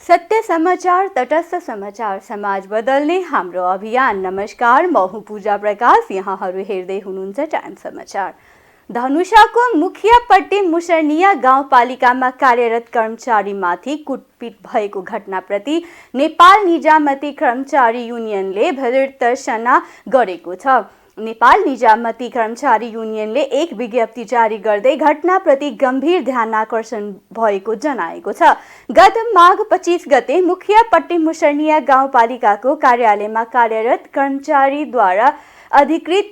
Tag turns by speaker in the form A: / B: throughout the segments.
A: सत्य समाचार, तटस्थ समाचार, समाज बदल्ने हाम्रो अभियान। नमस्कार, म हुँ पूजा प्रकाश। यहाँहरू हेर्दै हुनुहुन्छ टाइम समाचार। धनुषाको मुखियापट्टी मुसर्निया गाउँपालिकामा कार्यरत कर्मचारीमाथि कुटपिट भएको घटनाप्रति नेपाल निजामती कर्मचारी युनियनले भर्त्सना गरेको छ। नेपाल निजामती कर्मचारी युनियनले एक विज्ञप्ति जारी गर्दै घटनाप्रति गम्भीर ध्यान आकर्षण भएको जनाएको छ। गत माघ 25 गते मुखियापट्टी मुसर्निया गाउँपालिकाको कार्यालयमा कार्यरत कर्मचारीद्वारा अधिकृत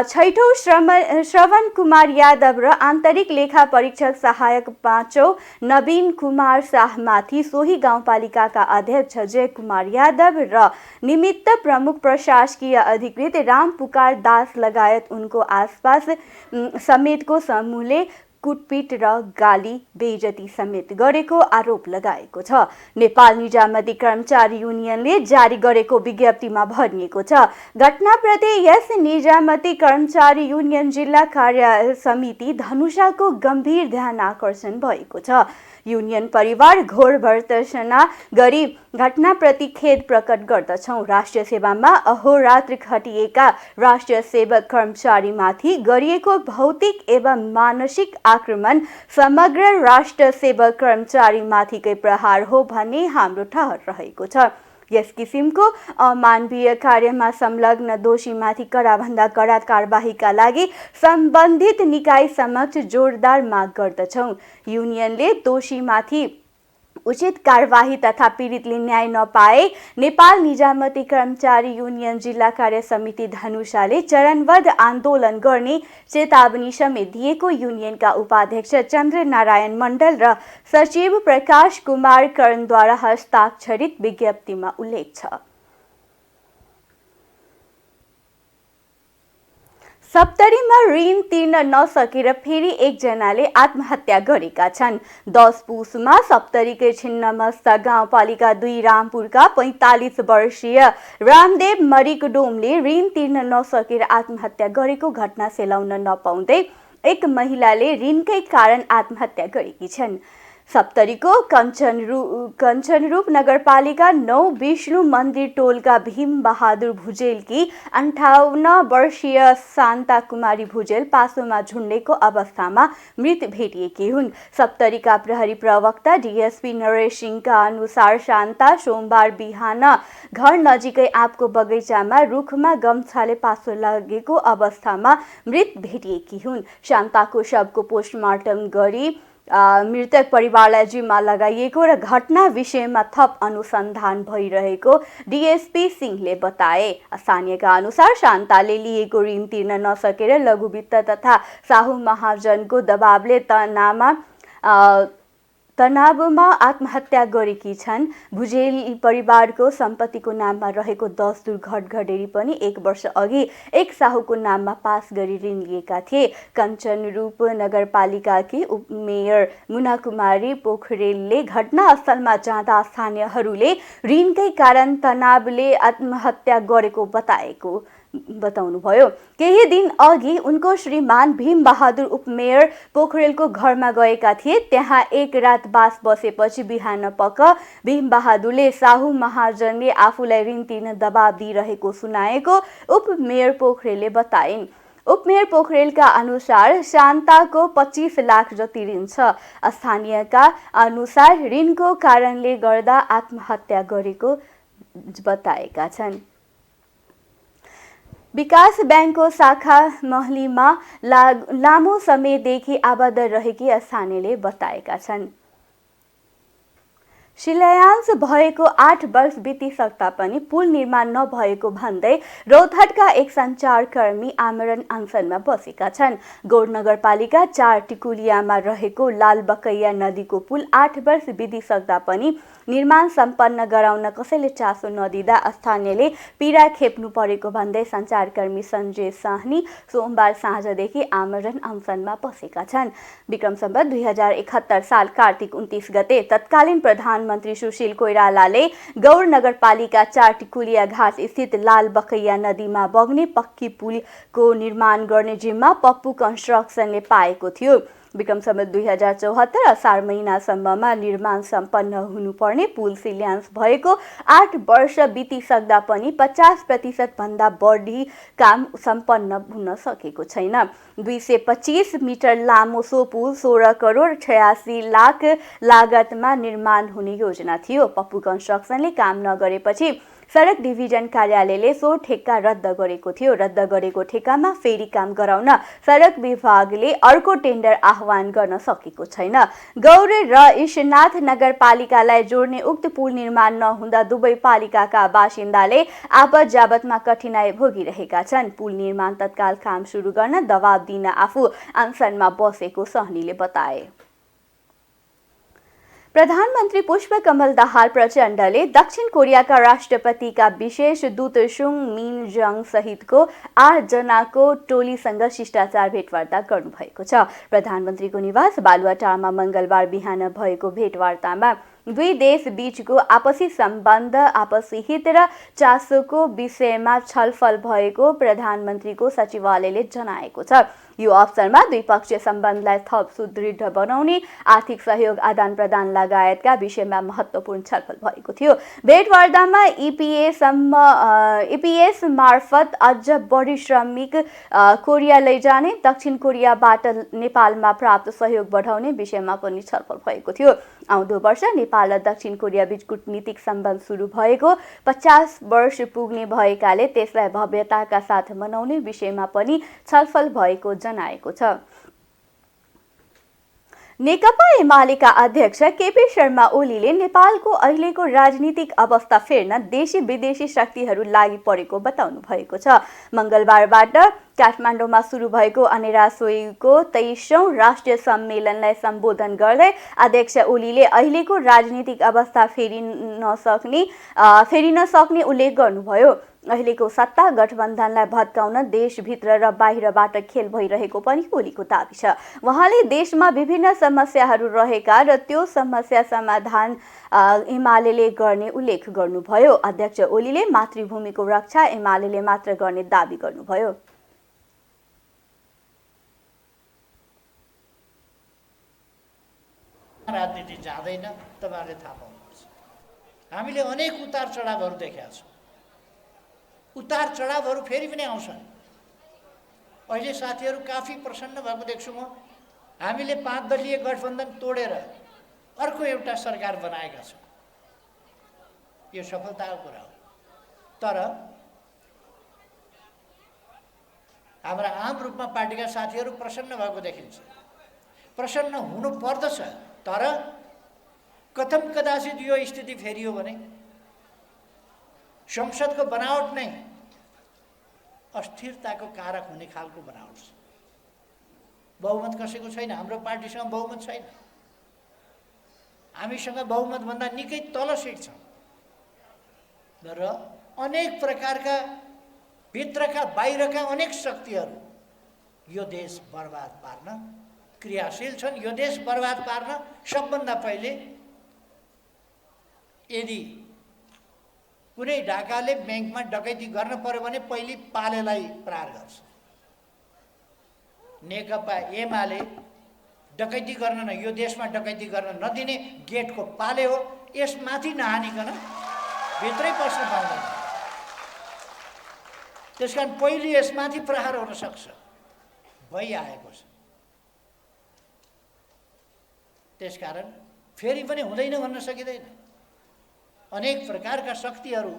A: छैठौं श्रवण कुमार यादव र आन्तरिक लेखा परीक्षक सहायक 5औं नवीन कुमार शाहमाथि सोही गाउँपालिकाका अध्यक्ष जय कुमार यादव र निमित्त प्रमुख प्रशासकीय अधिकृत राम पुकार दास लगायत उनको आसपास समेतको समूहले कुटपिट र गाली बेइज्जती समेत गरेको आरोप लगाएको छ। नेपाल निजामती कर्मचारी युनियनले जारी गरेको विज्ञप्तिमा भनिएको छ, घटनाप्रति यस निजामती कर्मचारी युनियन जिल्ला कार्य समिति धनुषाको गम्भीर ध्यान आकर्षण भएको छ। युनियन परिवार घोर भर्त्सना गरी घटनाप्रति खेद प्रकट गर्दछौं। राष्ट्रिय सेवामा अहोरात्र खटिएका राष्ट्रिय सेवक कर्मचारीमाथि गरिएको भौतिक एवं मानसिक आक्रमण समग्र राष्ट्र सेवक कर्मचारीमाथिकै प्रहार हो भन्ने हाम्रो ठहर रहेको छ। यस किसिमको अमानवीय कार्यमा संलग्न दोषीमाथि कडाभन्दा कडा कारबाहीका लागि सम्बन्धित निकाय समक्ष जोरदार माग गर्दछौं। युनियनले दोषीमाथि उचित कारबाही तथा पीडितले न्याय नपाए नेपाल निजामती कर्मचारी युनियन जिल्ला कार्य समिति धनुषाले चरणबद्ध आन्दोलन गर्ने चेतावनी समेत दिएको युनियनका उपाध्यक्ष चन्द्रनारायण मण्डल र सचिव प्रकाश कुमार करणद्वारा हस्ताक्षरित विज्ञप्तिमा उल्लेख छ। सप्तरीमा ऋण तिर्न नसकेर फेरि एकजनाले आत्महत्या गरेका छन्। 10 पुसमा सप्तरीकै छिन्नमस्ता गाउँपालिका 2 रामपुरका 45 वर्षीय रामदेव मरिकडोमले ऋण तिर्न नसकेर आत्महत्या गरेको घटना सेलाउन नपाउँदै एक महिलाले ऋणकै कारण आत्महत्या गरेकी छन्। सप्तरीको कञ्चनरूप नगरपालिका 9 विष्णु मन्दिर टोलका भीम बहादुर भुजेलकी 58 वर्षीय शान्ता कुमारी भुजेल पासोमा झुन्डेको अवस्थामा मृत भेटिएकी हुन्। सप्तरीका प्रहरी प्रवक्ता डीएसपी नरेश सिंहका अनुसार शान्ता सोमबार बिहान घर नजिकै आँपको बगैँचामा रुखमा गम्छाले पासो लागेको अवस्थामा मृत भेटिएकी हुन्। शान्ताको शवको पोस्टमार्टम गरी मृतक परिवारलाई जिम्मा लगाइएको र घटना विषयमा थप अनुसन्धान भइरहेको डीएसपी सिंहले बताए। स्थानीयका अनुसार शान्ताले लिएको ऋण तिर्न नसकेर लघुवित्त तथा साहु महाजनको दबावले तनावमा आत्महत्या गरेकी छन्। भुजेल परिवारको सम्पत्तिको नाममा रहेको 10 दूर घटघडेरी पनि 1 वर्ष अघि एक साहुको नाममा पास गरी ऋण लिएका थिए। कञ्चनरूप नगरपालिकाकी उपमेयर मुना कुमारी पोखरेलले घटनास्थलमा जाँदा स्थानीयहरूले ऋणकै कारण तनावले आत्महत्या गरेको बताउनुभयो। केही दिन अघि उनको श्रीमान भीम बहादुर उपमेयर पोखरेलको घरमा गएका थिए। त्यहाँ एक रात बास बसेपछि बिहान पख भीम बहादुरले साहु महाजनले आफूलाई ऋण तिर्न दबाब दिइरहेको सुनाएको उपमेयर पोखरेलले बताइन्। उपमेयर पोखरेलका अनुसार शान्ताको 25 लाख जति ऋण छ। स्थानीयका अनुसार ऋणको कारणले गर्दा आत्महत्या गरेको बताएका छन्। विकास ब्याङ्कको शाखा महलीमा लामो समयदेखि आबद्ध रहेकी स्थानीयले बताएका छन्। शिलान्यास भएको 8 वर्ष बितिसक्दा पनि पुल निर्माण नभएको भन्दै रौतहटका एक सञ्चारकर्मी आमरण अनसनमा बसेका छन्। गौर नगरपालिका 4 टिकुलियामा रहेको लालबकैया नदीको पुल 8 वर्ष बितिसक्दा पनि निर्माण सम्पन्न गराउन कसैले चासो नदिँदा स्थानीयले पीडा खेप्नु परेको भन्दै सञ्चारकर्मी सञ्जय साहनी सोमबार साँझदेखि आमरण अनसनमा बसेका छन्। विक्रम सम्वत 2071 साल कार्तिक 29 गते तत्कालीन प्रधानमन्त्री सुशील कोइरालाले गौर नगरपालिका 4 टिकुलिया घाट स्थित लालबकैया नदीमा बग्ने पक्की पुलको निर्माण गर्ने जिम्मा पप्पू कन्स्ट्रक्सनले पाएको थियो। विक्रम सम्वत 2074 असार महिनासम्ममा निर्माण सम्पन्न हुनुपर्ने पुल शिलान्यास भएको 8 वर्ष बितिसक्दा पनि 50% भन्दा बढी काम सम्पन्न हुन सकेको छैन। 225 मिटर लामो सो पुल 16 करोड 86 लाख लागतमा निर्माण हुने योजना थियो। पप्पू कन्स्ट्रक्सनले काम नगरेपछि सडक डिभिजन कार्यालयले सो ठेक्का रद्द गरेको थियो। रद्द गरेको ठेक्कामा फेरि काम गराउन सडक विभागले अर्को टेन्डर आह्वान गर्न सकेको छैन। गौर र ईशनाथ नगरपालिकालाई जोड्ने उक्त पुल निर्माण नहुँदा दुवै पालिकाका बासिन्दाले आपत जावतमा कठिनाई भोगिरहेका छन्। पुल निर्माण तत्काल काम सुरु गर्न दबाब दिन आफू अनसनमा बसेको सहनीले बताए। प्रधानमन्त्री पुष्पकमल दाहाल प्रचण्डले दक्षिण कोरियाका राष्ट्रपतिका विशेष दूत सुङ मिन जङ सहितको 8 जनाको टोलीसँग शिष्टाचार भेटवार्ता गर्नुभएको छ। प्रधानमन्त्रीको निवास बालुवाटारमा मंगलबार बिहान भएको भेटवार्तामा दुई देश बीचको आपसी सम्बन्ध, आपसी हित र चासोको विषयमा छलफल भएको प्रधानमन्त्रीको सचिवालयले जनाएको छ। यो अवसरमा द्विपक्षीय सम्बन्धलाई थप सुदृढ बनाउने, आर्थिक सहयोग आदान प्रदान लगायतका विषयमा महत्त्वपूर्ण छलफल भएको थियो। भेटवार्तामा ईपीएस मार्फत अझ बढी श्रमिक कोरिया लैजाने, दक्षिण कोरियाबाट नेपालमा प्राप्त सहयोग बढाउने विषयमा पनि छलफल भएको थियो। आउँदो वर्ष नेपाल र दक्षिण कोरिया बीच कूटनीतिक सम्बन्ध सुरु भएको 50 वर्ष पुग्ने भएकाले त्यसलाई भव्यताका साथ मनाउने विषयमा पनि छलफल भएको जनाएको छ। नेकपा एमालेका अध्यक्ष केपी शर्मा ओलीले नेपालको अहिलेको राजनीतिक अवस्था फेर्न देशी विदेशी शक्तिहरू लागि परेको बताउनु भएको छ। मंगलबारबाट काठमाडौँमा सुरु भएको अनेरा सोईको 23औं राष्ट्रिय सम्मेलनलाई सम्बोधन गर्दै अध्यक्ष ओलीले अहिलेको राजनीतिक अवस्था फेरिन सक्ने उल्लेख गर्नुभयो। अहिलेको सत्ता गठबन्धनलाई भत्काउन देशभित्र र बाहिरबाट खेल भइरहेको पनि ओलीको दाबी छ। उहाँले देशमा विभिन्न समस्याहरू रहेका र त्यो समस्या समाधान एमालेले गर्ने उल्लेख गर्नुभयो। अध्यक्ष ओलीले मातृभूमिको रक्षा एमालेले मात्र गर्ने दाबी गर्नुभयो।
B: राजनीति जाँदैन, तपाईहरुले थाहा पाउनुहुन्छ। हामीले अनेक उतार चढावहरू देखेका छौँ। उतार चढावहरू फेरि पनि आउँछन्। अहिले साथीहरू काफी प्रसन्न भएको देख्छु म। हामीले 5 दलीय गठबन्धन तोडेर अर्को एउटा सरकार बनाएका छौँ। यो सफलताको कुरा हो। तर हाम्रा आम रूपमा पार्टीका साथीहरू प्रसन्न भएको देखिन्छ। प्रसन्न हुनु पर्दछ, तर कथम कदाचित यो स्थिति फेरियो भने संसदको बनावट नै अस्थिरताको कारक हुने खालको बनावट छ। बहुमत कसैको छैन। हाम्रो पार्टीसँग बहुमत छैन। हामीसँग बहुमत भन्दा निकै तल सिट छ र अनेक प्रकारका भित्रका बाहिरका अनेक शक्तिहरू यो देश बर्बाद पार्न क्रियाशील छन्। यो देश बर्बाद पार्न सबभन्दा पहिले यदि कुनै ढाकाले ब्याङ्कमा डकैती गर्न पर्यो भने पहिले पालेलाई प्रहार गर्छ। नेकपा एमाले डकैती गर्न यो देशमा डकैती गर्न नदिने गेटको पाले हो। यसमाथि नहानिकन भित्रै पस्न पाउँदैन। त्यसकारण पहिले यसमाथि प्रहार हुन सक्छ, भइआएको छ। त्यसकारण फेरि पनि हुँदैन भन्न सकिँदैन। अनेक प्रकारका शक्तिहरू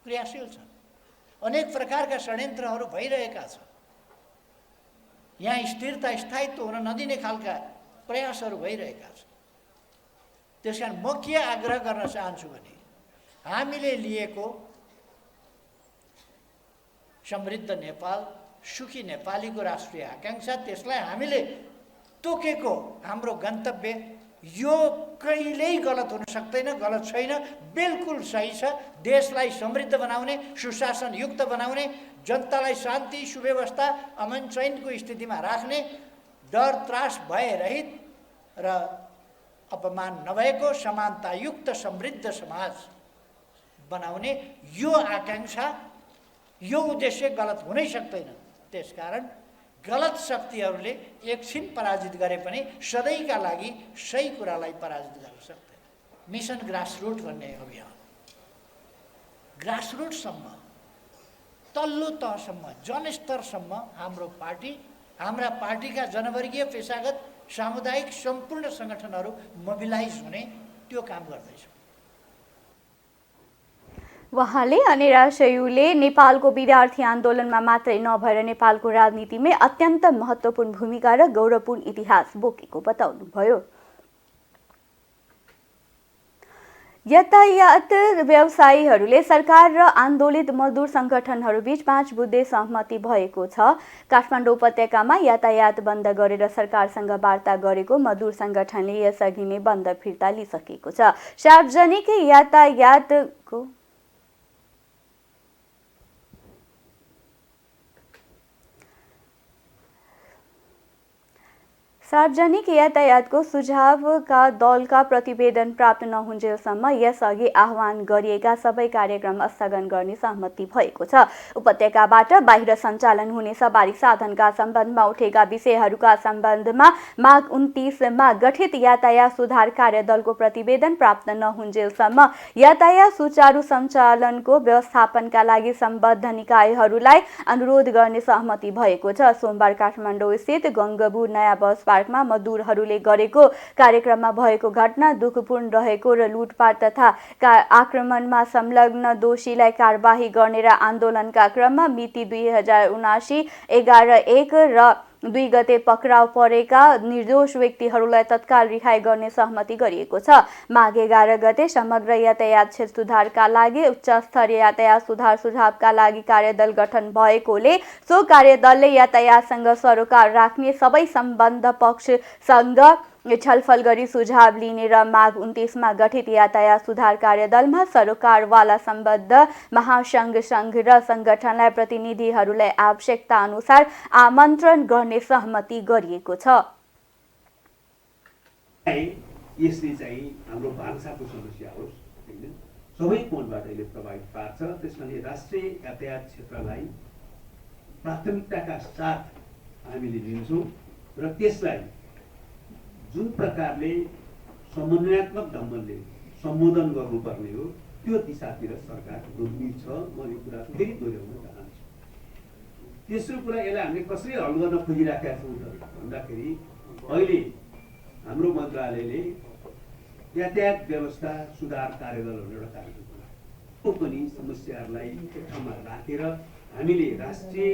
B: क्रियाशील छन्। अनेक प्रकारका षड्यन्त्रहरू भइरहेका छन्। यहाँ स्थिरता स्थायित्व हुन नदिने खालका प्रयासहरू भइरहेका छन्। त्यसकारण म के आग्रह गर्न चाहन्छु भने हामीले लिएको समृद्ध नेपाल, सुखी नेपालीको राष्ट्रिय आकांक्षा, त्यसलाई हामीले तोकेको हाम्रो गन्तव्य यो कहिल्यै गलत हुन सक्दैन, गलत छैन, बिल्कुल सही छ। देशलाई समृद्ध बनाउने, सुशासन युक्त बनाउने, जनतालाई शान्ति सुव्यवस्था अमन चैनको स्थितिमा राख्ने, डर त्रास भयरहित र अपमान नभएको समानतायुक्त समृद्ध समाज बनाउने यो आकांक्षा, यो उद्देश्य गलत हुनै सक्दैन। त्यसकारण गलत शक्तिहरूले एकछिन पराजित गरे पनि सधैँका लागि सही कुरालाई पराजित गर्न सक्दैन। मिसन ग्रासरुट भन्ने अभियान ग्रासरुटसम्म, तल्लो तहसम्म, जनस्तरसम्म हाम्रा पार्टीका जनवर्गीय, पेशागत, सामुदायिक सम्पूर्ण सङ्गठनहरू मोबिलाइज हुने त्यो काम गर्दैछ।
A: उहाँले अनिराशयुले नेपालको विद्यार्थी आन्दोलनमा मात्रै नभएर नेपालको राजनीतिमै अत्यन्त महत्त्वपूर्ण भूमिका र गौरवपूर्ण इतिहास बोकेको बताउनुभयो। यातायात व्यवसायीहरूले सरकार र आन्दोलित मजदुर सङ्गठनहरूबीच 5 बुँदे सहमति भएको छ। काठमाडौँ उपत्यकामा यातायात बन्द गरेर सरकारसँग वार्ता गरेको मजदुर सङ्गठनले यसअघि नै बन्द फिर्ता लिइसकेको छ। सार्वजनिक यातायातको सुझावका दलका प्रतिवेदन प्राप्त नहुन्जेलसम्म यसअघि आह्वान गरिएका सबै कार्यक्रम स्थगन गर्ने सहमति भएको छ। उपत्यकाबाट बाहिर सञ्चालन हुने सवारी साधनका सम्बन्धमा उठेका विषयहरूका सम्बन्धमा माघ 29मा गठित यातायात सुधार कार्यदलको प्रतिवेदन प्राप्त नहुन्जेलसम्म यातायात सुचारू सञ्चालनको व्यवस्थापनका लागि सम्बद्ध निकायहरूलाई अनुरोध गर्ने सहमति भएको छ। सोमबार काठमाडौँ स्थित गङ्गबु नयाँ बस पार्कमा मजदुरहरूले गरेको कार्यक्रममा भएको घटना दुःखपूर्ण रहेको र लुटपाट तथा आक्रमणमा संलग्न दोषीलाई कारबाही गर्ने र आन्दोलनका क्रममा मिति 2079 11/1 र 2 गते पक्राउ परेका निर्दोष व्यक्तिहरूलाई तत्काल रिहाई गर्ने सहमति गरिएको छ। माघ 11 गते समग्र यातायात क्षेत्र सुधारका लागि उच्च स्तरीय यातायात सुधार सुझावका लागि कार्यदल गठन भएकोले सो कार्यदलले यातायातसँग सरोकार राख्ने सबै सम्बद्ध पक्षसँग छलफल गरी सुझाव लिने र माघ 29मा गठित यातायात सुधार कार्यदलमा सरोकारवाला सम्बद्ध महासङ्घ सङ्घ र सङ्गठनलाई प्रतिनिधिहरूलाई आवश्यकता अनुसार आमन्त्रण गर्ने सहमति गरिएको छ।
C: यसले चाहिँ हाम्रो भान्साको समस्या होस् हैन, सबै कोणबाट यसले प्रभावित पार्छ। त्यसैले राष्ट्रिय यातायात क्षेत्रलाई प्राथमिकताका साथ हामीले लिन्छौँ र त्यसलाई जुन प्रकारले समन्वयात्मक ढङ्गले सम्बोधन गर्नुपर्ने हो त्यो दिशातिर सरकार गम्भीर छ। म यो कुरा फेरि दोहोऱ्याउन चाहन्छु। तेस्रो कुरा, यसलाई हामीले कसरी हल गर्न खोजिराखेका छौँ भन्दाखेरि अहिले हाम्रो मन्त्रालयले यातायात व्यवस्था सुधार कार्यदल भनेर एउटा कार्यक्रम बनायो। त्यो पनि समस्याहरूलाई एक ठाउँमा राखेर हामीले राष्ट्रिय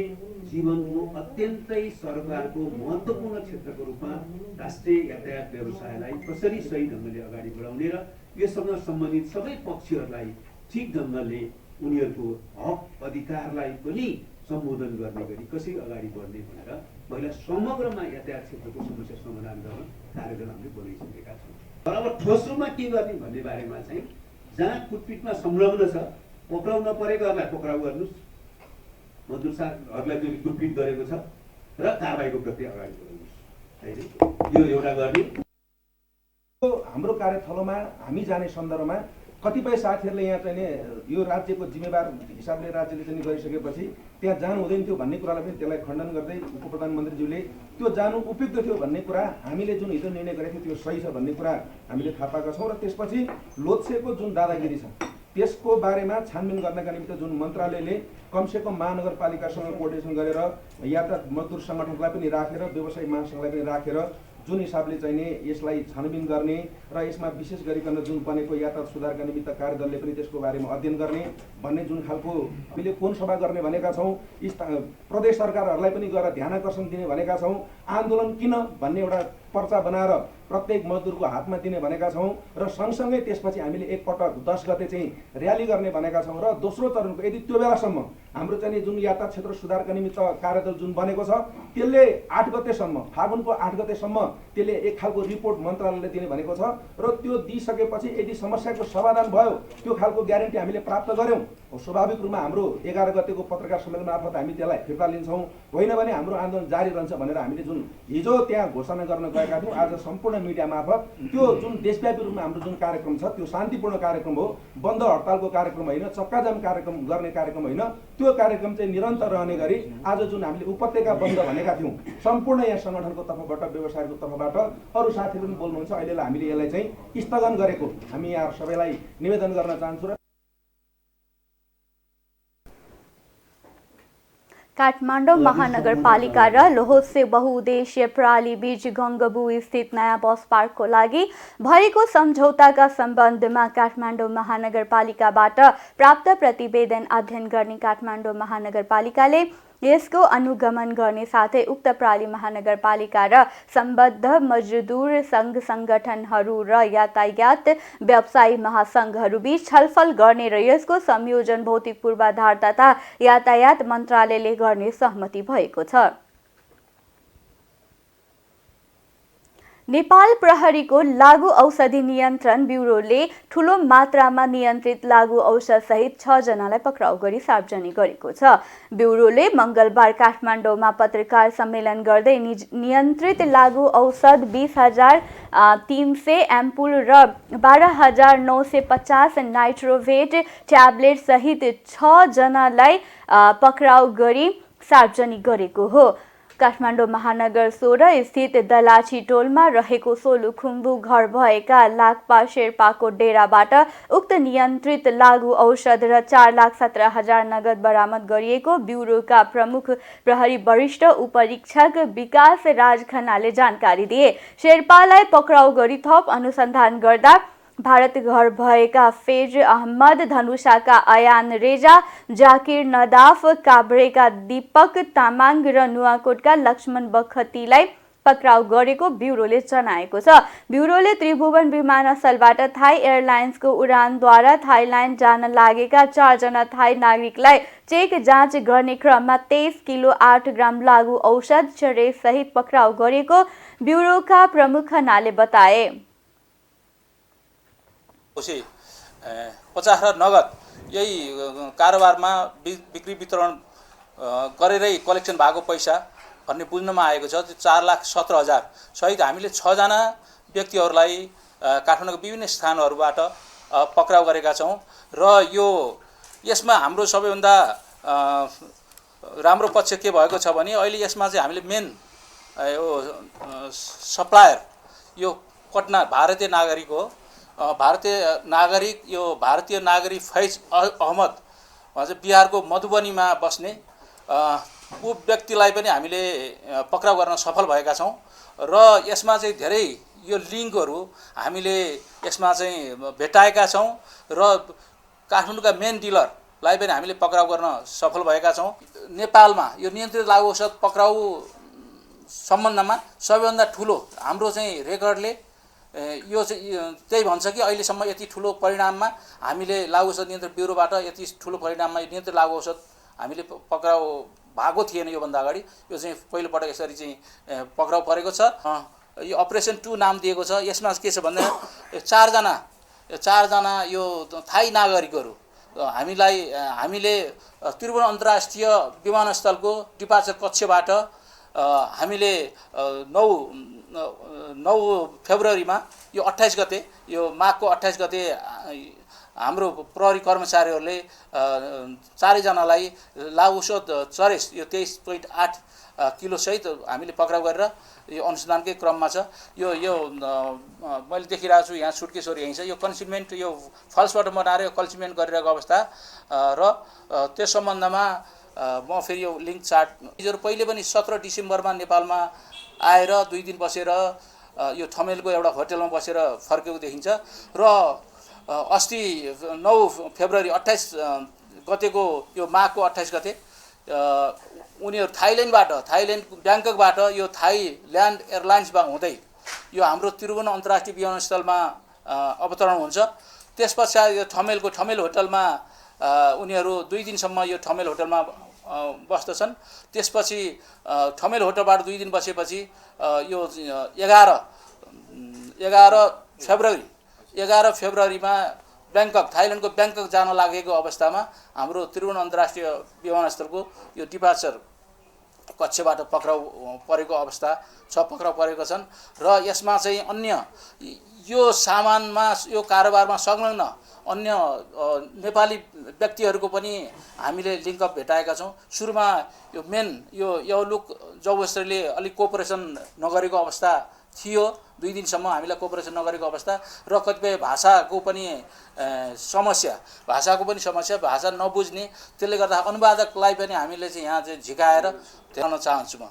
C: जीवनको अत्यन्तै सरकारको महत्त्वपूर्ण क्षेत्रको रूपमा राष्ट्रिय यातायात व्यवसायलाई कसरी सही ढङ्गले अगाडि बढाउने र यससँग सम्बन्धित सबै पक्षहरूलाई ठिक ढङ्गले उनीहरूको हक अधिकारलाई पनि सम्बोधन गर्ने गरी कसरी अगाडि बढ्ने भनेर पहिला समग्रमा यातायात क्षेत्रको समस्या समाधान गर्न कार्यदल हामीले बनाइसकेका छौँ। अब ठोस रूपमा के गर्ने भन्ने बारेमा चाहिँ जहाँ कुटपिटमा संलग्न छ, पक्राउ नपरेकोहरूलाई पक्राउ गर्नुहोस्, मजदुर साथीहरूलाई जो कुटपिट गरेको छ र कारबाहीको प्रक्रिया अगाडि बढाउनुहोस्। यो एउटा गर्ने।
D: हाम्रो कार्यथलोमा हामी जाने सन्दर्भमा कतिपय साथीहरूले यहाँ चाहिँ यो राज्यको जिम्मेवार हिसाबले राज्यले चाहिँ गरिसकेपछि त्यहाँ जानु हुँदैन थियो भन्ने कुरालाई पनि त्यसलाई खण्डन गर्दै उप प्रधानमन्त्रीज्यूले त्यो जानु उपयुक्त थियो भन्ने कुरा हामीले जुन हिजो निर्णय गरेको थियो त्यो सही छ भन्ने कुरा हामीले थाहा पाएका छौँ। र त्यसपछि लोत्सेको जुन दादागिरी छ त्यसको बारेमा छानबिन गर्नका निमित्त जुन मन्त्रालयले कमसेकम महानगरपालिकासँग कोर्डिनेसन गरेर यातायात मजदुर सङ्गठनलाई पनि राखेर व्यवसायी महासङ्घलाई पनि राखेर जुन हिसाबले चाहिँ नि यसलाई छानबिन गर्ने र यसमा विशेष गरिकन जुन बनेको यातायात सुधारका निमित्त कार्यदलले पनि त्यसको बारेमा अध्ययन गर्ने भन्ने जुन खालको हामीले कोन सभा गर्ने भनेका छौँ, प्रदेश सरकारहरूलाई पनि गएर ध्यानाकर्षण दिने भनेका छौँ, आन्दोलन किन भन्ने एउटा पर्चा बनाएर प्रत्येक मजदुरको हातमा दिने भनेका छौँ र सँगसँगै त्यसपछि हामीले एकपटक 10 गते चाहिँ र्याली गर्ने भनेका छौँ र दोस्रो चरणको यदि त्यो बेलासम्म हाम्रो चाहिँ जुन यातायात क्षेत्र सुधारका निमित्त कार्यदल जुन बनेको छ त्यसले 8 गतेसम्म फागुनको 8 गतेसम्म त्यसले एक खालको रिपोर्ट मन्त्रालयले दिने भनेको छ र त्यो दिइसकेपछि यदि समस्याको समाधान भयो त्यो खालको ग्यारेन्टी हामीले प्राप्त गर्यौँ स्वाभाविक रूपमा हाम्रो 11 गतेको पत्रकार सम्मेलन मार्फत हामी त्यसलाई फिर्ता लिन्छौँ होइन भने हाम्रो आन्दोलन जारी रहन्छ भनेर हामीले जुन हिजो त्यहाँ घोषणा गर्न गएका थियौँ आज सम्पूर्ण मिडिया मार्फत त्यो जुन देशव्यापी रूपमा हाम्रो जुन कार्यक्रम छ त्यो शान्तिपूर्ण कार्यक्रम हो बन्द हडतालको कार्यक्रम होइन चक्काजाम कार्यक्रम गर्ने कार्यक्रम होइन त्यो कार्यक्रम चाहिँ निरन्तर रहने गरी आज जुन हामीले उपत्यका बन्द भनेका थियौँ सम्पूर्ण यहाँ सङ्गठनको तर्फबाट व्यवसायको तर्फबाट अरू साथीहरू पनि बोल्नुहुन्छ अहिले हामीले यसलाई चाहिँ स्थगन गरेको हामी यहाँ सबैलाई निवेदन गर्न चाहन्छु र
A: काठमाडौँ महानगरपालिका र लोहोसे बहुउद्देश्य प्रणाली बीच गङ्गबु स्थित नयाँ बस पार्कको लागि भएको सम्झौताका सम्बन्धमा काठमाडौँ महानगरपालिकाबाट प्राप्त प्रतिवेदन अध्ययन गर्ने काठमाडौँ महानगरपालिकाले यसको अनुगमन गर्ने साथै उक्त प्रणाली महानगरपालिका र सम्बद्ध मजदुर सङ्घ सङ्गठनहरू र यातायात व्यवसायी महासङ्घहरूबीच छलफल गर्ने र यसको संयोजन भौतिक पूर्वाधार तथा यातायात मन्त्रालयले गर्ने सहमति भएको छ। नेपाल प्रहरीको लागु औषधि नियन्त्रण ब्युरोले ठूलो मात्रामा नियन्त्रित लागु औषध सहित 6 जनालाई पक्राउ गरी सार्वजनिक गरेको छ। ब्युरोले मङ्गलबार काठमाडौँमा पत्रकार सम्मेलन गर्दै नियन्त्रित लागु औषध 20,300 एम्पुल र 12,950 नाइट्रोभेट ट्याब्लेट सहित 6 जनालाई पक्राउ गरी सार्वजनिक गरेको हो। काठमाडौँ महानगर 16 स्थित दलाची टोलमा रहेको सोलुखुम्बु घर भएका लाक्पा शेर्पाको डेराबाट उक्त नियन्त्रित लागु औषध र 4,17,000 नगद बरामद गरिएको ब्युरोका प्रमुख प्रहरी वरिष्ठ उपरीक्षक विकास राज खन्नाले जानकारी दिए। शेर्पालाई पक्राउ गरी थप अनुसन्धान गर्दा भारत घर भएका फेज अहमद, धनुषाका अयान रेजा, जाकिर नदाफ, काभ्रेका दीपक तामाङ र नुवाकोटका लक्ष्मण बखतीलाई पक्राउ गरेको ब्युरोले जनाएको छ। ब्युरोले त्रिभुवन विमानस्थलबाट थाई एयरलाइन्सको उडानद्वारा थाइल्यान्ड जान लागेका 4 जना थाई नागरिकलाई चेक जाँच गर्ने क्रममा 23 किलो 8 ग्राम लागु औषध चरे सहित पक्राउ गरेको ब्युरोका प्रमुख खन्नाले बताए।
E: 50 र नगद यही कारोबारमा बिक्री वितरण गरेरै कलेक्सन भएको पैसा भन्ने बुझ्नमा आएको छ। त्यो 4,17,000 सहित हामीले 6 जना व्यक्तिहरूलाई काठमाडौँको विभिन्न स्थानहरूबाट पक्राउ गरेका छौँ र यसमा हाम्रो सबैभन्दा राम्रो पक्ष के भएको छ भने अहिले यसमा चाहिँ हामीले मेन यो सप्लायर यो पटना भारतीय नागरिक हो। भारतीय नागरिक फैज अहमद चाहिँ बिहारको मधुबनीमा बस्ने ऊ व्यक्तिलाई पनि हामीले पक्राउ गर्न सफल भएका छौँ र यसमा चाहिँ धेरै यो लिङ्कहरू हामीले यसमा चाहिँ भेटाएका छौँ र काठमाडौँका मेन डिलरलाई पनि हामीले पक्राउ गर्न सफल भएका छौँ। नेपालमा यो नियन्त्रित लागु औषध पक्राउ सम्बन्धमा सबैभन्दा ठुलो हाम्रो चाहिँ रेकर्डले यो त्यही भन्छ कि अहिलेसम्म यति ठुलो परिणाममा हामीले लागु औषध नियन्त्रण ब्युरोबाट यति ठुलो परिणाममा नियन्त्रित लागु औषध हामीले पक्राउ भएको थिएन। योभन्दा अगाडि यो चाहिँ पहिलोपटक यसरी चाहिँ पक्राउ परेको छ। यो अपरेसन 2 नाम दिएको छ। यसमा के छ भन्दा 4 जना यो थाई नागरिकहरू हामीले त्रिभुवन अन्तर्राष्ट्रिय विमानस्थलको डिपार्चर कक्षबाट हामीले 9 फेब्रुअरीमा यो 28 गते यो माघको 28 गते हाम्रो प्रहरी कर्मचारीहरूले 4 जनालाई लागु औषध चरेस यो 23.8 किलो सहित हामीले पक्राउ गरेर यो अनुसन्धानकै क्रममा छ। यो मैले देखिरहेको छु यहाँ सुटकेसहरू यहीँ छ। यो कन्सिगमेन्ट यो फल्सबाट बनाएर यो कन्सिगमेन्ट गरिरहेको अवस्था र त्यस सम्बन्धमा म फेरि यो लिङ्क चार्ट हिजो पहिले पनि 17 डिसेम्बरमा नेपालमा आएर 2 दिन बसेर यो थमेलको एउटा होटलमा बसेर फर्केको देखिन्छ र अस्ति 9 फेब्रुअरी 28 गतेको यो माघको 28 गते उनीहरू थाइल्यान्ड ब्याङ्ककबाट यो थाइल्यान्ड एयरलाइन्समा हुँदै यो हाम्रो त्रिभुवन अन्तर्राष्ट्रिय विमानस्थलमा अवतरण हुन्छ। त्यसपश्चात यो ठमेल होटलमा उनीहरू 2 दिनसम्म यो ठमेल होटलमा बस्दछन्। त्यसपछि ठमेल होटलबाट 2 दिन बसेपछि यो 11 11 फेब्रुअरीमा ब्याङ्कक थाइल्यान्डको ब्याङ्कक जान लागेको अवस्थामा हाम्रो त्रिभुवन अन्तर्राष्ट्रिय विमानस्थलको यो डिपार्चर कक्षबाट पक्राउ परेको अवस्था पक्राउ परेको छन् र यसमा चाहिँ अन्य यो सामानमा यो कारोबारमा संलग्न अन्य नेपाली व्यक्तिहरूको पनि हामीले लिङ्कअप भेटाएका छौँ। सुरुमा यो मेन यो यौलुक जौबस्त्रीले अलिक कोअपरेसन नगरेको अवस्था थियो, 2 दिनसम्म हामीलाई कोअपरेसन नगरेको अवस्था र कतिपय भाषाको पनि समस्या भाषा नबुझ्ने, त्यसले गर्दा अनुवादकलाई पनि हामीले चाहिँ यहाँ चाहिँ झिकाएर देखाउन चाहन्छु म।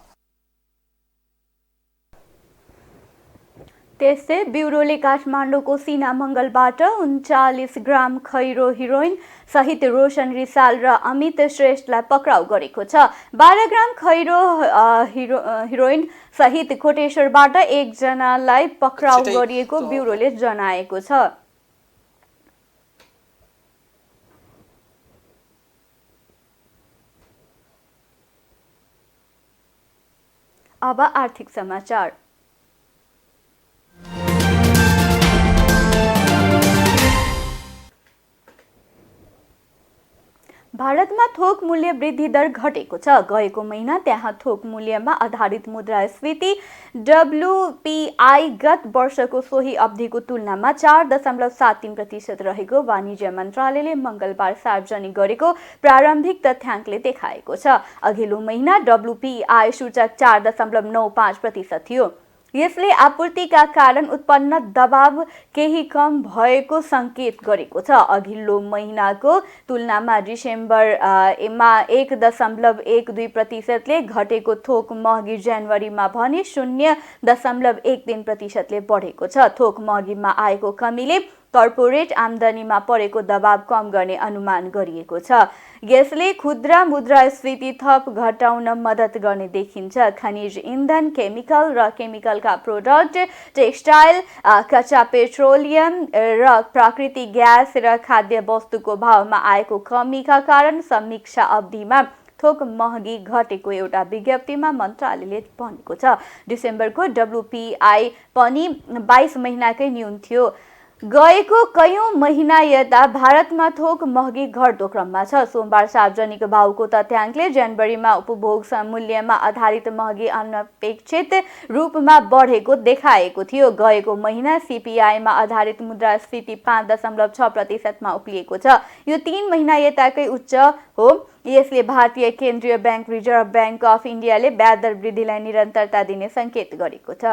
A: त्यस्तै ब्युरोले काठमाडौँको सिना मङ्गलबाट 39 ग्राम खैरो हिरोइन सहित रोशन रिसाल र अमित श्रेष्ठलाई पक्राउ गरेको छ। 12 ग्राम खैरो हिरोइन सहित कोटेश्वरबाट 1 जनालाई पक्राउ गरिएको ब्युरोले जनाएको छ। अब आर्थिक समाचार। भारतमा थोक मूल्य वृद्धि दर घटेको छ। गएको महिना त्यहाँ थोक मूल्यमा आधारित मुद्रास्फीति WPI गत वर्षको सोही अवधिको तुलनामा 4.73% रहेको वाणिज्य मन्त्रालयले मङ्गलबार सार्वजनिक गरेको प्रारम्भिक तथ्याङ्कले देखाएको छ। अघिल्लो महिना WPI सूचक 4.95% थियो। यसले आपूर्तिका कारण उत्पन्न दबाव केही कम भएको सङ्केत गरेको छ। अघिल्लो महिनाको तुलनामा डिसेम्बरमा 1.12% घटेको थोक महँगी जनवरीमा भने 0.13%ले बढेको छ। थोक महँगीमा आएको कमीले कर्पोरेट आम्दानीमा परेको दबाव कम गर्ने अनुमान गरिएको छ। यसले खुद्रा मुद्रास्फीति थप घटाउन मद्दत गर्ने देखिन्छ। खनिज इन्धन, केमिकल र केमिकलका प्रोडक्ट, टेक्सटाइल, कच्चा पेट्रोलियम र प्राकृतिक ग्यास र खाद्य वस्तुको भावमा आएको कमीका कारण समीक्षा अवधिमा थोक महँगी घटेको एउटा विज्ञप्तिमा मन्त्रालयले भनेको छ। डिसेम्बरको WPI पनि 22 महिनाकै न्यून थियो। गएको कयौं महिना यता भारतमा थोक महँगी घट्दो क्रममा छ। सोमबार सार्वजनिक भाउको तथ्याङ्कले जनवरीमा उपभोग मूल्यमा आधारित महँगी अनपेक्षित रूपमा बढेको देखाएको थियो। गएको महिना CPI-मा आधारित मुद्रास्फीति 5.6%मा उक्लिएको छ। यो 3 महिना यताकै उच्च हो। यसले भारतीय केन्द्रीय ब्याङ्क रिजर्भ ब्याङ्क अफ इन्डियाले ब्याज दर वृद्धिलाई निरन्तरता दिने सङ्केत गरेको छ।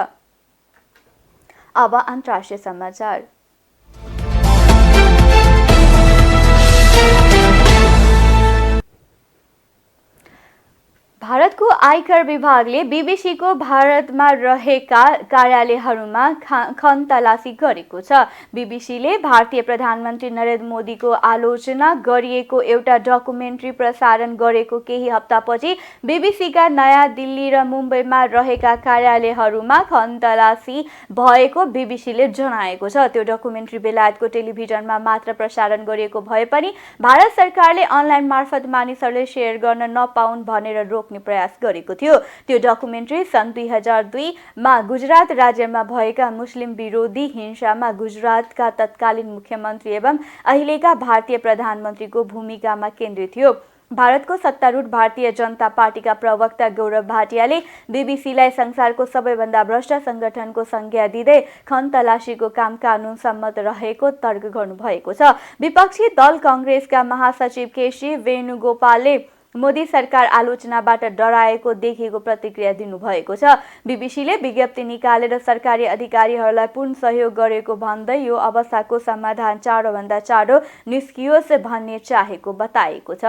A: अब अन्तर्राष्ट्रिय समाचार। भारतको आयकर विभागले बीबीसीको भारतमा रहेका कार्यालयहरूमा खनतलासी गरेको छ। बीबीसीले भारतीय प्रधानमन्त्री नरेन्द्र मोदीको आलोचना गरिएको एउटा डकुमेन्ट्री प्रसारण गरेको केही हप्तापछि बीबीसीका नयाँ दिल्ली र मुम्बईमा रहेका कार्यालयहरूमा खनतलासी भएको बीबीसीले जनाएको छ। त्यो डकुमेन्ट्री बेलायतको टेलिभिजनमा मात्र प्रसारण गरिएको भए पनि भारत सरकारले अनलाइन मार्फत मानिसहरूले शेयर गर्न नपाउन् भनेर रोक्ने प्रयास गरेको थियो। त्यो डकुमेन्ट्री सन् 2002 मा गुजरात राज्यमा भएका मुस्लिम विरोधी हिंसामा गुजरातका तत्कालीन मुख्यमन्त्री एवं अहिलेका भारतीय प्रधानमन्त्रीको भूमिकामा केन्द्रित थियो। भारतको सत्तारूढ भारतीय जनता पार्टीका प्रवक्ता गौरव भाटियाले बीबीसीलाई संसारको सबैभन्दा भ्रष्ट संगठनको संज्ञा दिँदै खनतलासीको काम कानुन सम्मत रहेको तर्क गर्नुभएको छ। विपक्षी दल कांग्रेसका महासचिव केसी वेणुगोपालले मोदी सरकार आलोचनाबाट डराएको देखिएको प्रतिक्रिया दिनुभएको छ। बीबीसीले विज्ञप्ति निकालेर सरकारी अधिकारीहरूलाई पूर्ण सहयोग गरेको भन्दै यो अवस्थाको समाधान चाँडोभन्दा चाँडो निस्कियोस् भन्ने चाहेको बताएको छ।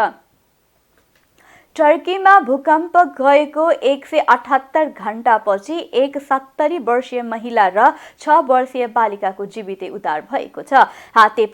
A: टर्कीमा भूकम्प गएको 178 घण्टापछि एक 70 वर्षीय महिला र 6 वर्षीय बालिकाको जीवितै उद्धार भएको छ। हाते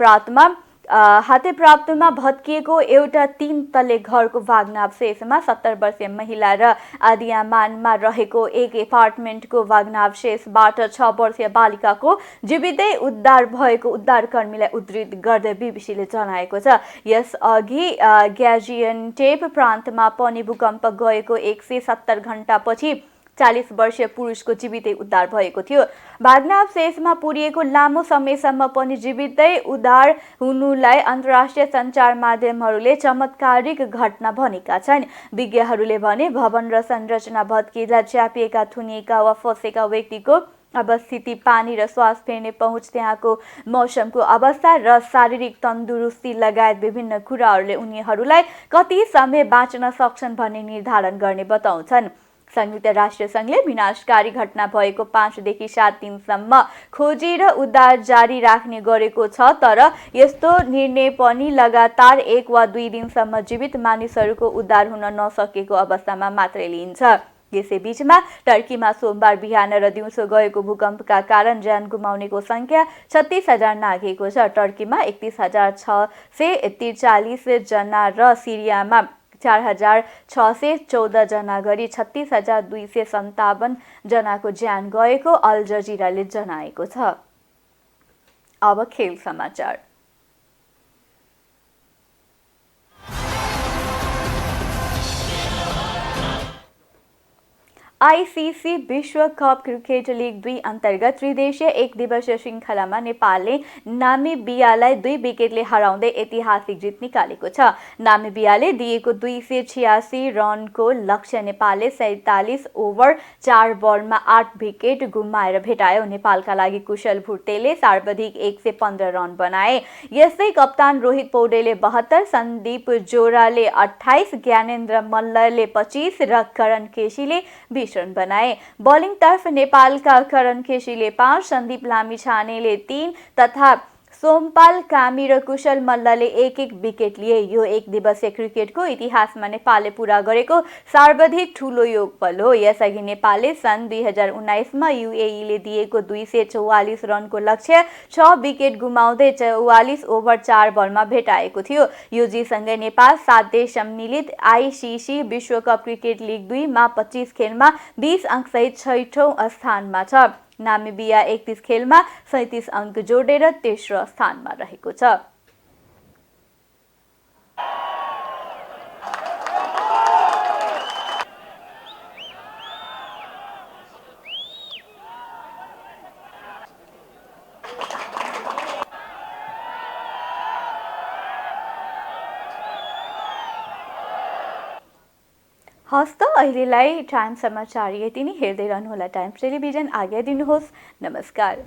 A: प्राप्तमा भत्किएको एउटा 3 तले घरको भग्नावशेषमा 70 वर्षीय महिला र आदियामानमा रहेको एक एपार्टमेन्टको भग्नावशेषबाट 6 वर्षीय बालिकाको जीवितै उद्धार भएको उद्धारकर्मीलाई उद्धृत गर्दै बीबीसीले जनाएको छ। यसअघि ग्याजिएन्टेप प्रान्तमा पनि भूकम्प गएको 170 घण्टापछि 40 वर्षीय पुरुषको जीवितै उद्धार भएको थियो। भाग्न अवशेषमा पुरिएको लामो समयसम्म पनि जीवितै उद्धार हुनुलाई अन्तर्राष्ट्रिय सञ्चार माध्यमहरूले चमत्कारिक घटना भनेका छन्। विज्ञहरूले भने भवन र संरचना भत्किँदा च्यापिएका, थुनिएका वा फँसेका व्यक्तिको अवस्थिति, पानी र श्वास फेर्ने पहुँच, त्यहाँको मौसमको अवस्था र शारीरिक तन्दुरुस्ती लगायत विभिन्न कुराहरूले उनीहरूलाई कति समय बाँच्न सक्छन् भन्ने निर्धारण गर्ने बताउँछन्। संयुक्त राष्ट्र सङ्घले विनाशकारी घटना भएको 5 देखि 7 दिनसम्म खोजी र उद्धार जारी राख्ने गरेको छ, तर यस्तो निर्णय पनि लगातार 1 वा 2 दिनसम्म जीवित मानिसहरूको उद्धार हुन नसकेको अवस्थामा मात्रै लिइन्छ। यसैबीचमा टर्कीमा सोमबार बिहान र दिउँसो गएको भूकम्पका कारण ज्यान गुमाउनेको संख्या 36,000 नाघेको छ। टर्कीमा 31,643 जना र सिरियामा 4,614 जना गरी 36,257 जनाको ज्यान गएको अल जजिराले जनाएको छ। अब खेल समाचार। आईसीसी विश्व कप क्रिकेट लिग 2 अन्तर्गत त्रिदेशीय 1 दिवसीय श्रृङ्खलामा नेपालले नामिबियालाई 2 विकेटले हराउँदै ऐतिहासिक जित निकालेको छ। नामिबियाले दिएको 286 रनको लक्ष्य नेपालले 47 ओभर 4 बलमा 8 विकेट गुमाएर भेटायो। नेपालका लागि कुशल भुट्टेले सर्वाधिक 115 रन बनाए। यस्तै कप्तान रोहित पौडेलले 72, सन्दीप जोराले 28, ज्ञानेन्द्र मल्लले 25 र करण केसीले 20 रन बनाए। बलिङतर्फ नेपालका करण केसीले 5, सन्दीप लामिछानेले 3 तथा सोमपाल कामी र कुशल मल्लले 1-1 विकेट लिए। यो 1 दिवसीय क्रिकेटको इतिहासमा नेपालले पूरा गरेको सर्वाधिक ठूलो योगफल हो। यसअघि नेपालले सन् 2019मा युएईले दिएको 244 रनको लक्ष्य 6 विकेट गुमाउँदै 44 ओभर 4 बलमा भेटाएको थियो। यो जितसँगै नेपाल 7 देश सम्मिलित आईसीसी विश्वकप क्रिकेट लिग 2 मा 25 खेलमा 20 अङ्कसहित 6औं स्थानमा छ। नामिबिया 31 खेलमा 37 अङ्क जोडेर तेस्रो स्थानमा रहेको छ। हस्त अहिलेलाई टाइम समाचार यति नै। हेर्दै रहनुहोला टाइम्स टेलिभिजन। आज्ञा दिनुहोस्। नमस्कार।